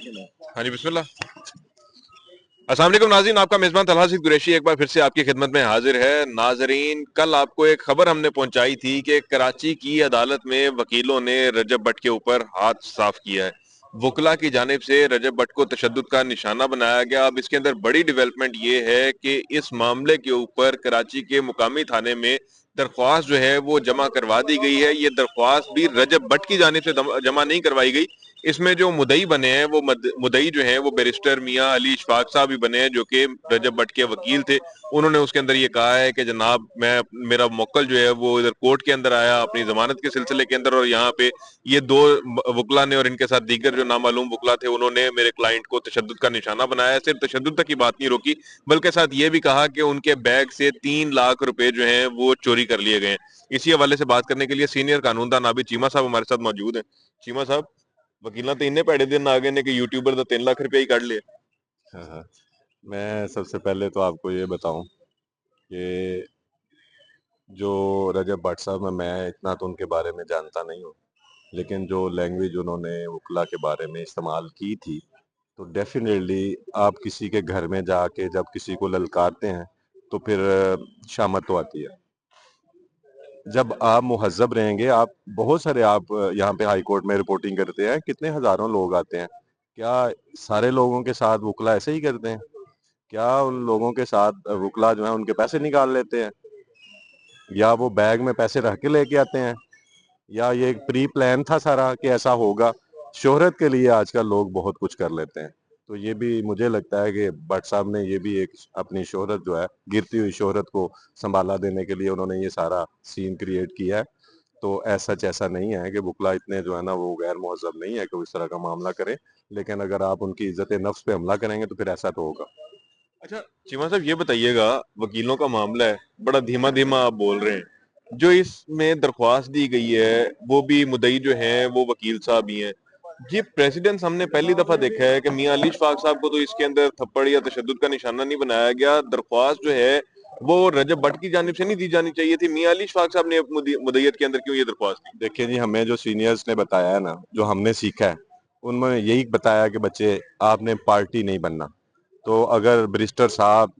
हाँ जी, बिस्मिल्लाह। अस्सलाम वालेकुम नाज़रीन, आपका मेज़बान तलहा सिद्दीक कुरैशी एक बार फिर से आपकी खिदमत में हाजिर है। नाज़रीन, कल आपको एक खबर हमने पहुंचाई थी कि कराची की अदालत में वकीलों ने रजब भट्ट के ऊपर हाथ साफ किया है। वकला की जानिब से रजब भट्ट को तशद्दुद का निशाना बनाया गया। अब इसके अंदर बड़ी डेवलपमेंट ये है कि इस मामले के ऊपर कराची के मुकामी थाने में दरख्वास्त जो है वो जमा करवा दी गई है। ये दरख्वास्त भी रजब भट्ट की जानिब से जमा नहीं करवाई गई। इसमें जो मुदई बने हैं वो मुदई जो है वो बैरिस्टर मियां अली इशफाक साहब भी बने हैं, जो कि रजब भट्ट के वकील थे। उन्होंने उसके अंदर ये कहा है कि जनाब, मैं मेरा मुवक्किल जो है वो इधर कोर्ट के अंदर आया अपनी जमानत के सिलसिले के अंदर, और यहाँ पे ये दो वकला ने और इनके साथ दीगर जो नामालूम वकला थे उन्होंने मेरे क्लाइंट को तशद्दुद का निशाना बनाया। सिर्फ तशद्दुद तक की बात नहीं रोकी, बल्कि साथ ये भी कहा कि उनके बैग से 3 लाख रुपए जो है वो चोरी कर लिए गए हैं। इसी हवाले से बात करने के लिए सीनियर कानूनदान नाबिद चीमा साहब हमारे साथ मौजूद हैं। चीमा साहब, वकील तो इन्ने भैड़े दिन आ गए ने कि यूट्यूबर तो 3 लाख रुपया ही काट लिया। हाँ हाँ। मैं सबसे पहले तो आपको ये बताऊं कि जो रजब भट्ट साहब हैं, मैं इतना तो उनके बारे में जानता नहीं हूँ, लेकिन जो लैंग्वेज उन्होंने वकला के बारे में इस्तेमाल की थी, तो डेफिनेटली आप किसी के घर में जाके जब किसी को ललकारते हैं तो फिर शामत तो आती है। जब आप मुहज़्ज़ब रहेंगे, आप बहुत सारे आप यहाँ पे हाई कोर्ट में रिपोर्टिंग करते हैं, कितने हज़ारों लोग आते हैं। क्या सारे लोगों के साथ वकला ऐसे ही करते हैं? क्या उन लोगों के साथ वकला जो है उनके पैसे निकाल लेते हैं, या वो बैग में पैसे रख के लेके आते हैं, या ये एक प्री प्लान था सारा कि ऐसा होगा? शोहरत के लिए आजकल लोग बहुत कुछ कर लेते हैं। तो ये भी मुझे लगता है कि भट्ट साहब ने ये भी एक अपनी शोहरत जो है, गिरती हुई शोहरत को संभाला देने के लिए उन्होंने ये सारा सीन क्रिएट किया है। तो ऐसा ऐसा नहीं है कि वकला इतने जो है ना वो गैर मुहज़्ज़ब नहीं है कि वो इस तरह का मामला करें, लेकिन अगर आप उनकी इज्जत नफ्स पे हमला करेंगे तो फिर ऐसा तो होगा। अच्छा चीमा साहब, ये बताइएगा, वकीलों का मामला है, बड़ा धीमा धीमा आप बोल रहे हैं। जो इसमें दरख्वास्त दी गई है वो भी मुदई जो है वो वकील साहब ही हैं। ये प्रेसिडेंस हमने पहली दफा देखा है कि मियां अली इशफाक साहब को तो इसके अंदर थप्पड़ या तशद्दुद का निशाना नहीं बनाया गया। दरख्वास्त जो है वो रजब भट्ट की जानिब से नहीं दी जानी चाहिए थी, मियां अली इशफाक साहब ने मुदय्यत के अंदर क्यों ये दरख्वास्त दी? देखिए जी, हमें जो सीनियर्स ने बताया है ना, जो हमने सीखा है, उनमें यही बताया कि बच्चे आपने पार्टी नहीं बनना। तो अगर बैरिस्टर साहब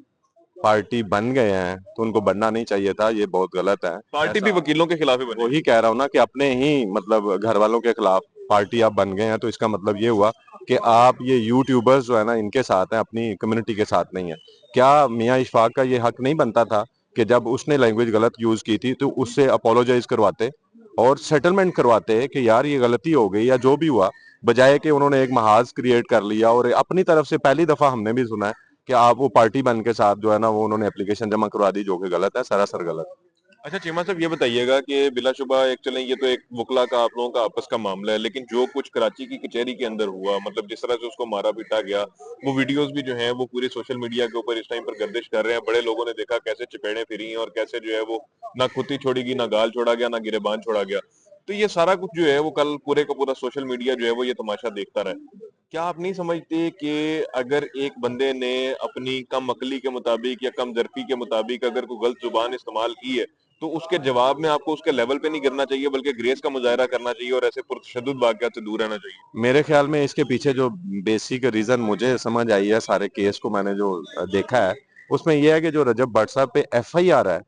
पार्टी बन गए हैं तो उनको बनना नहीं चाहिए था, ये बहुत गलत है। पार्टी भी ऐसा वकीलों के खिलाफ ही बने। वही कह रहा हूँ ना कि अपने ही मतलब घर वालों के खिलाफ पार्टी आप बन गए हैं, तो इसका मतलब ये हुआ कि आप ये यूट्यूबर्स जो है ना इनके साथ हैं, अपनी कम्युनिटी के साथ नहीं है। क्या मियाँ इशफाक का ये हक नहीं बनता था कि जब उसने लैंग्वेज गलत यूज की थी तो उससे अपोलोजाइज करवाते और सेटलमेंट करवाते कि यार ये गलती हो गई या जो भी हुआ, बजाय कि उन्होंने एक महाज क्रिएट कर लिया और अपनी तरफ से पहली दफा हमने भी सुना है कि आप वो पार्टी बन के साथ जो है ना वो उन्होंने एप्लीकेशन जमा करवा दी, जो कि गलत है, सरासर गलत। अच्छा चीमा साहब, ये बताइएगा कि बिलाशुबा एक चलें, ये तो एक वकला का आप लोगों का आपस का मामला है, लेकिन जो कुछ कराची की कचहरी के अंदर हुआ, मतलब जिस तरह से उसको मारा पीटा गया, वो वीडियोस भी जो हैं वो पूरे सोशल मीडिया के ऊपर इस टाइम पर गर्दिश कर रहे हैं। बड़े लोगों ने देखा कैसे चपेड़े फिरी और कैसे जो है वो ना खुदी छोड़ी गई, ना गाल छोड़ा गया, ना गिरेबान छोड़ा गया। तो ये सारा कुछ जो है वो कल पूरे का पूरा सोशल मीडिया जो है वो ये तमाशा देखता रहा। क्या आप नहीं समझते कि अगर एक बंदे ने अपनी कम अकली के मुताबिक या कम जरफी के मुताबिक अगर कोई गलत जुबान इस्तेमाल की है, तो उसके जवाब में आपको उसके लेवल पे नहीं गिरना चाहिए, बल्कि ग्रेस का मुजाहरा करना चाहिए और ऐसे पुरतशद्दुद वाकयात से दूर रहना चाहिए? मेरे ख्याल में इसके पीछे जो बेसिक रीजन मुझे समझ आई है, सारे केस को मैंने जो देखा है, उसमें यह है कि जो रजब भट्ट साहब पे एफआईआर है,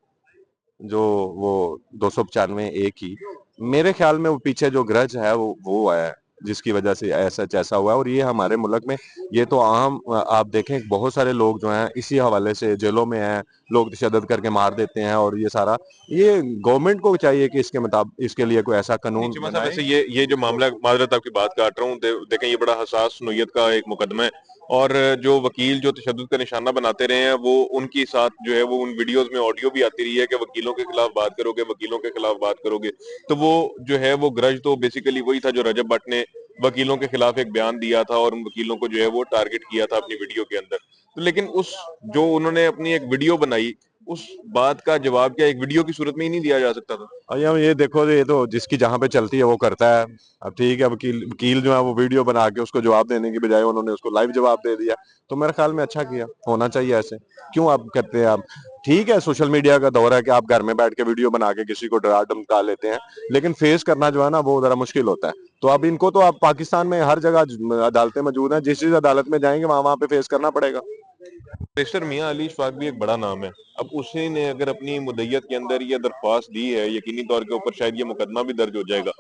जो वो 295 ए की, मेरे ख्याल में वो पीछे जो ग्रज है वो है जिसकी वजह से ऐसा ऐसा हुआ है। और ये हमारे मुल्क में ये तो आम, आप देखें बहुत सारे लोग जो हैं इसी हवाले से जेलों में हैं, लोग तशद्दुद करके मार देते हैं। और ये सारा, ये गवर्नमेंट को चाहिए कि इसके मुताबिक इसके लिए कोई ऐसा नहीं कानून चिमा साहब, बनाए। वैसे ये जो मामला, माजरत आपकी बात काट रहा हूँ, देखें ये बड़ा हसास नोयत का एक मुकदमा है। और जो वकील जो तशद्दुद का निशाना बनाते रहे हैं, वो उनकी साथ जो है वो उन वीडियोस में ऑडियो भी आती रही है कि वकीलों के खिलाफ बात करोगे, वकीलों के खिलाफ बात करोगे। तो वो जो है वो ग्रज तो बेसिकली वही था जो रजब भट्ट ने वकीलों के खिलाफ एक बयान दिया था और उन वकीलों को जो है वो टारगेट किया था अपनी वीडियो के अंदर। तो लेकिन उस जो उन्होंने अपनी एक वीडियो बनाई, उस बात का जवाब क्या एक वीडियो की सूरत में ही नहीं दिया जा सकता था? और ये देखो, ये तो जिसकी जहां पे चलती है वो करता है। अब ठीक है, वकील वकील जो है वो वीडियो बना के उसको जवाब देने की बजाय उन्होंने उसको लाइव जवाब दे दिया। तो मेरे ख्याल में अच्छा किया, होना चाहिए ऐसे। क्यों आप करते हैं आप? ठीक है, सोशल मीडिया का दौर है कि आप घर में बैठ के वीडियो बना के किसी को डरा धमका लेते हैं, लेकिन फेस करना जो है ना वो जरा मुश्किल होता है। तो अब इनको तो अब पाकिस्तान में हर जगह अदालतें मौजूद हैं, जिस अदालत में जाएंगे वहां वहां पे फेस करना पड़ेगा। बैरिस्टर मियां अली इशफाक भी एक बड़ा नाम है। अब उसी ने अगर अपनी मुद्दत के अंदर ये दरख्वास्त दी है, यकीनी तौर के ऊपर शायद ये मुकदमा भी दर्ज हो जाएगा।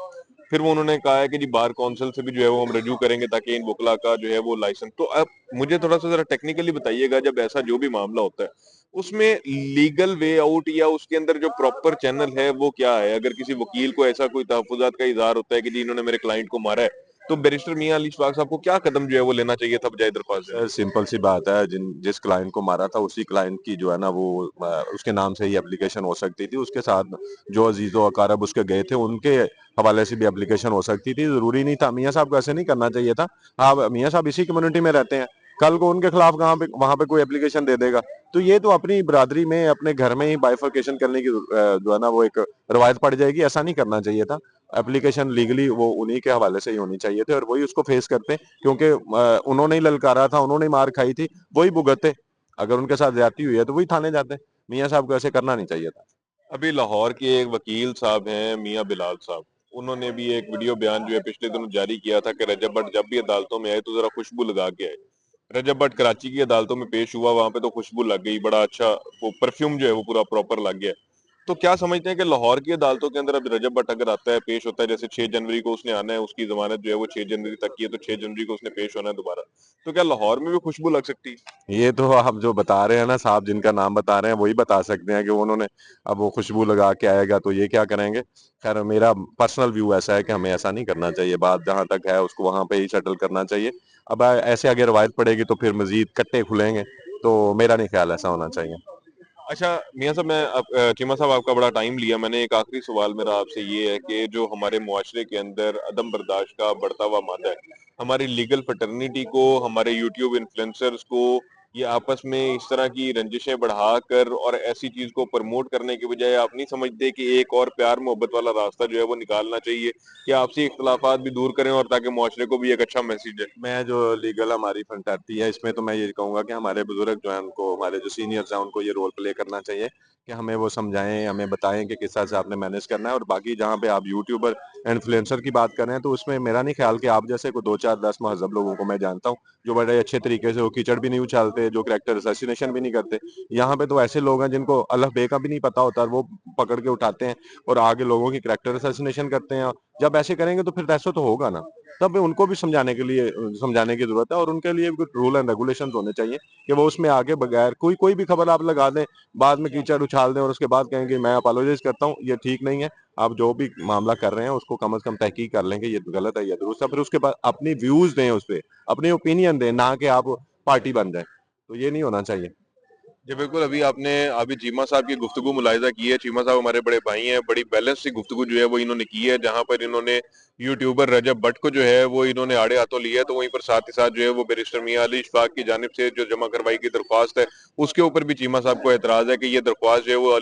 फिर वो उन्होंने कहा है कि जी बार काउंसिल से भी जो है वो हम रजू करेंगे ताकि इन वकला का जो है वो लाइसेंस। तो अब मुझे थोड़ा सा जरा टेक्निकली बताइएगा, जब ऐसा जो भी मामला होता है उसमें लीगल वे आउट या उसके अंदर जो प्रॉपर चैनल है वो क्या है? अगर किसी वकील को ऐसा कोई तहफुजात का इजहार होता है कि जी इन्होंने मेरे क्लाइंट को मारा है, तो बैरिस्टर मियां अली इशफाक साहब को क्या कदम जो है वो लेना चाहिए था बजाय दरख्वास्त देने के? सिंपल सी बात है, जिस क्लाइंट को मारा था उसी क्लाइंट की जो है ना वो उसके नाम से ही एप्लीकेशन हो सकती थी। उसके साथ जो अजीजो अकारब उसके गए थे उनके हवाले से भी एप्लीकेशन हो सकती थी। जरूरी नहीं था, मियां साहब को ऐसे नहीं करना चाहिए था। हाँ, मियां साहब इसी कम्युनिटी में रहते हैं, कल को उनके खिलाफ कहाँ पे वहां पे कोई एप्लीकेशन दे देगा। तो ये तो अपनी बरादरी में अपने घर में ही बाइफर्केशन करने की जो है ना वो एक रवायत पड़ जाएगी। ऐसा नहीं करना चाहिए था। एप्लीकेशन लीगली वो उन्हीं के हवाले से ही होनी चाहिए थे और वही उसको फेस करते, क्योंकि उन्होंने ही ललकारा था, उन्होंने ही मार खाई थी, वही भुगतते। अगर उनके साथ ज्यादती हुई है तो वही थाने जाते। मियां साहब को ऐसे करना नहीं चाहिए था। अभी लाहौर के एक वकील साहब हैं मियां बिलाल साहब, उन्होंने भी एक वीडियो बयान जो है पिछले दिनों जारी किया था कि रजब भट्ट जब भी अदालतों में आए तो जरा खुशबू लगा के आए। रजब भट्ट कराची की अदालतों में पेश हुआ, वहां पे तो खुशबू लग गई, बड़ा अच्छा वो परफ्यूम जो है वो पूरा प्रॉपर लग गया। तो क्या समझते हैं कि लाहौर की अदालतों के अंदर अब रजब भट्ट अगर आता है, पेश होता है, जैसे 6 जनवरी को उसने आना है, उसकी जमानत जो है वो 6 जनवरी तक की है, तो 6 जनवरी को उसने पेश होना है दोबारा, तो क्या लाहौर में भी खुशबू लग सकती है? ये तो आप जो बता रहे हैं ना साहब, जिनका नाम बता रहे हैं वही बता सकते हैं कि उन्होंने अब वो खुशबू लगा के आएगा तो ये क्या करेंगे। खैर मेरा पर्सनल व्यू ऐसा है कि हमें ऐसा नहीं करना चाहिए। बात जहां तक है उसको वहां पे ही सेटल करना चाहिए। अब ऐसे आगे रवायत पड़ेगी तो फिर मजीद कट्टे खुलेंगे, तो मेरा नहीं ख्याल ऐसा होना चाहिए। अच्छा मियां साहब, चीमा साहब आपका बड़ा टाइम लिया। मैंने एक आखिरी सवाल मेरा आपसे ये है कि जो हमारे मुआशरे के अंदर अदम बर्दाश्त का बढ़ता हुआ मादा है, हमारी लीगल फटर्निटी को, हमारे यूट्यूब इन्फ्लुएंसर्स को, ये आपस में इस तरह की रंजिशें बढ़ाकर और ऐसी चीज को प्रमोट करने के बजाय आप नहीं समझते कि एक और प्यार मोहब्बत वाला रास्ता जो है वो निकालना चाहिए कि आपसी इख्तलाफात भी दूर करें और ताकि मुआशरे को भी एक अच्छा मैसेज जाए? मैं जो लीगल हमारी फंटैती है इसमें तो मैं ये कहूंगा कि हमारे बुजुर्ग जो है उनको, हमारे जो सीनियर्स हैं उनको ये रोल प्ले करना चाहिए कि हमें वो समझाएं, हमें बताएं कि किस तरह से आपने मैनेज करना है। और बाकी जहाँ पे आप यूट्यूबर इन्फ्लुएंसर की बात कर रहे हैं तो उसमें मेरा नहीं ख्याल कि आप जैसे को 2 4 10 महजब लोगों को मैं जानता हूँ जो बड़े अच्छे तरीके से वो कीचड़ भी नहीं उछालते, जो करेक्टर असैसिनेशन भी नहीं करते। यहाँ पे तो ऐसे लोग हैं जिनको अल्लाह बे का भी नहीं पता होता, और वो पकड़ के उठाते हैं और आगे लोगों की करेक्टर असैसिनेशन करते हैं। जब ऐसे करेंगे तो फिर ऐसा तो होगा ना। तब उनको भी समझाने के लिए समझाने की जरूरत है, और उनके लिए कुछ रूल एंड रेगुलेशंस होने चाहिए कि वो उसमें आगे बगैर कोई कोई भी खबर आप लगा दें, बाद में कीचड़ उछाल दें और उसके बाद कहेंगे मैं अपोलोजाइज करता हूँ, ये ठीक नहीं है। आप जो भी मामला कर रहे हैं उसको कम से कम तहकीक कर लेंगे, ये गलत है या दुरुस्त है, फिर उसके बाद अपनी व्यूज दें, उस पर अपनी ओपिनियन दें, ना कि आप पार्टी बन जाए। तो ये नहीं होना चाहिए। जी बिल्कुल, अभी आपने अभी चीमा साहब की गुफ्तगू मुलाहिजा की है। चीमा साहब हमारे बड़े भाई हैं, बड़ी बैलेंस सी गुफ्तगू जो है वो इन्होंने की है, जहां पर इन्होंने यूट्यूबर रजब भट्ट को जो है वो इन्होंने आड़े हाथों लिया है, तो वहीं पर साथ ही साथ जो है वो बैरिस्टर मियां अली इशफाक की जानिब से जो जमा करवाई की दरख्वास्त है, उसके ऊपर भी चीमा साहब को एतराज है कि ये दरख्वास्त जो है वो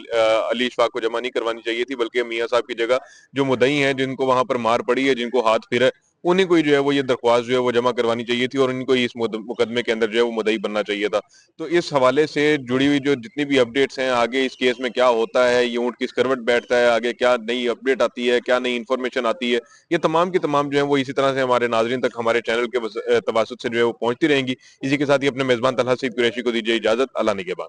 अली इशफाक को जमा नहीं करवानी चाहिए थी, बल्कि मियां साहब की जगह जो मुद्दई हैं, जिनको वहां पर मार पड़ी है, जिनको हाथ फिरा है, उन्हीं को ही जो है वो ये दरख्वास्त जो है वो जमा करवानी चाहिए थी और इनको ही इस मुकदमे के अंदर जो है वो मुद्दई बनना चाहिए था। तो इस हवाले से जुड़ी हुई जो जितनी भी अपडेट्स हैं, आगे इस केस में क्या होता है, ये ऊंट किस करवट बैठता है, आगे क्या नई अपडेट आती है, क्या नई इन्फॉर्मेशन आती है, ये तमाम की तमाम जो है वो इसी तरह से हमारे नाजरीन तक हमारे चैनल के तवासुत से जो है वो पहुंचती रहेंगी। इसी के साथ ही अपने मेजबान तलहा सईद कुरैशी को दीजिए इजाजत। अल्लाह निगहबान।